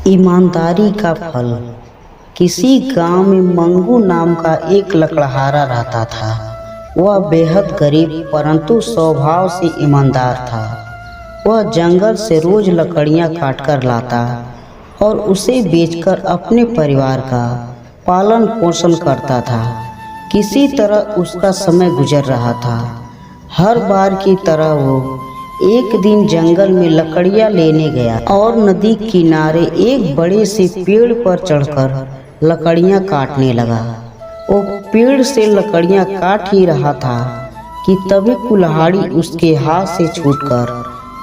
ईमानदारी का फल। किसी गांव में मंगू नाम का एक लकड़हारा रहता था। वह बेहद गरीब परंतु स्वभाव से ईमानदार था। वह जंगल से रोज लकड़ियां काटकर लाता और उसे बेचकर अपने परिवार का पालन पोषण करता था। किसी तरह उसका समय गुजर रहा था। हर बार की तरह वो एक दिन जंगल में लकड़ियां लेने गया और नदी किनारे एक बड़े से पेड़ पर चढ़कर लकड़ियां काटने लगा। वो पेड़ से लकड़ियां काट ही रहा था कि तभी कुल्हाड़ी उसके हाथ से छूटकर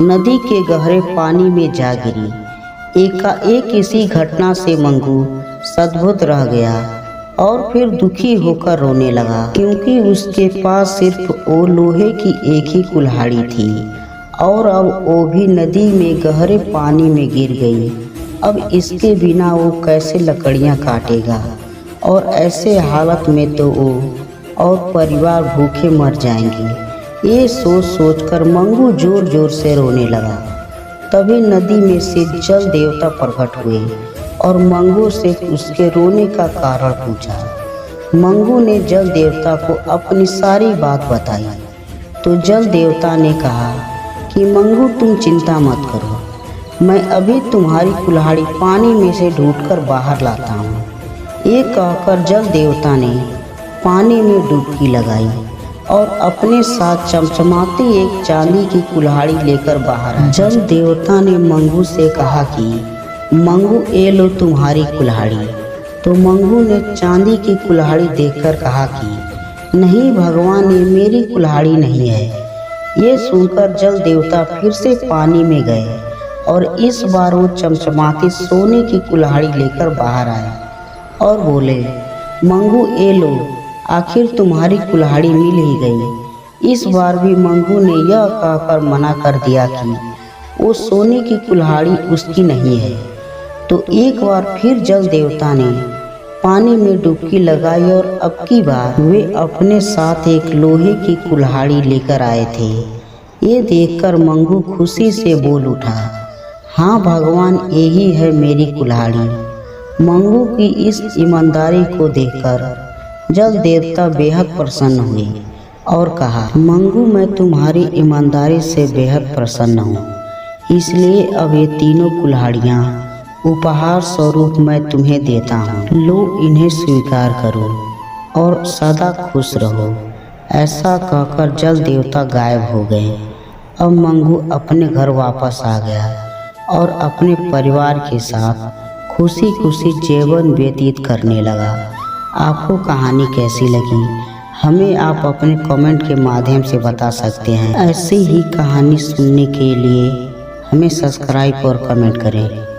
नदी के गहरे पानी में जा गिरी। एकाएक इसी घटना से मंगू सद्बुद्ध रह गया और फिर दुखी होकर रोने लगा, क्योंकि उसके पास सिर्फ वो लोहे की एक ही कुल्हाड़ी थी और अब वो भी नदी में गहरे पानी में गिर गई। अब इसके बिना वो कैसे लकड़ियां काटेगा और ऐसे हालत में तो वो और परिवार भूखे मर जाएंगे। ये सोच सोचकर मंगू जोर जोर से रोने लगा। तभी नदी में से जल देवता प्रकट हुए और मंगू से उसके रोने का कारण पूछा। मंगू ने जल देवता को अपनी सारी बात बताई तो जल देवता ने कहा कि मंगू तुम चिंता मत करो, मैं अभी तुम्हारी कुल्हाड़ी पानी में से ढूंढकर बाहर लाता हूँ। ये कहकर जल देवता ने पानी में डुबकी लगाई और अपने साथ चमचमाती एक चांदी की कुल्हाड़ी लेकर बाहर आया। जल देवता ने मंगू से कहा कि मंगू ये लो तुम्हारी कुल्हाड़ी। तो मंगू ने चांदी की कुल्हाड़ी देखकर कहा कि नहीं भगवान, ये मेरी कुल्हाड़ी नहीं है। ये सुनकर जल देवता फिर से पानी में गए और इस बार वो चमचमाती सोने की कुल्हाड़ी लेकर बाहर आया और बोले, मंगू ये लो, आखिर तुम्हारी कुल्हाड़ी मिल ही गई। इस बार भी मंगू ने यह कहकर मना कर दिया कि वो सोने की कुल्हाड़ी उसकी नहीं है। तो एक बार फिर जल देवता ने पानी में डुबकी लगाई और अब की बार वे अपने साथ एक लोहे की कुल्हाड़ी लेकर आए थे। ये देखकर मंगू खुशी से बोल उठा, हाँ भगवान, यही है मेरी कुल्हाड़ी। मंगू की इस ईमानदारी को देखकर जल देवता बेहद प्रसन्न हुए और कहा, मंगू, मैं तुम्हारी ईमानदारी से बेहद प्रसन्न हूँ, इसलिए अब ये तीनों कुल्हाड़ियाँ उपहार स्वरूप मैं तुम्हें देता हूँ। लो, इन्हें स्वीकार करो और सदा खुश रहो। ऐसा कहकर जल देवता गायब हो गए। अब मंगू अपने घर वापस आ गया और अपने परिवार के साथ खुशी खुशी जीवन व्यतीत करने लगा। आपको कहानी कैसी लगी हमें आप अपने कमेंट के माध्यम से बता सकते हैं। ऐसी ही कहानी सुनने के लिए हमें सब्सक्राइब और कमेंट करें।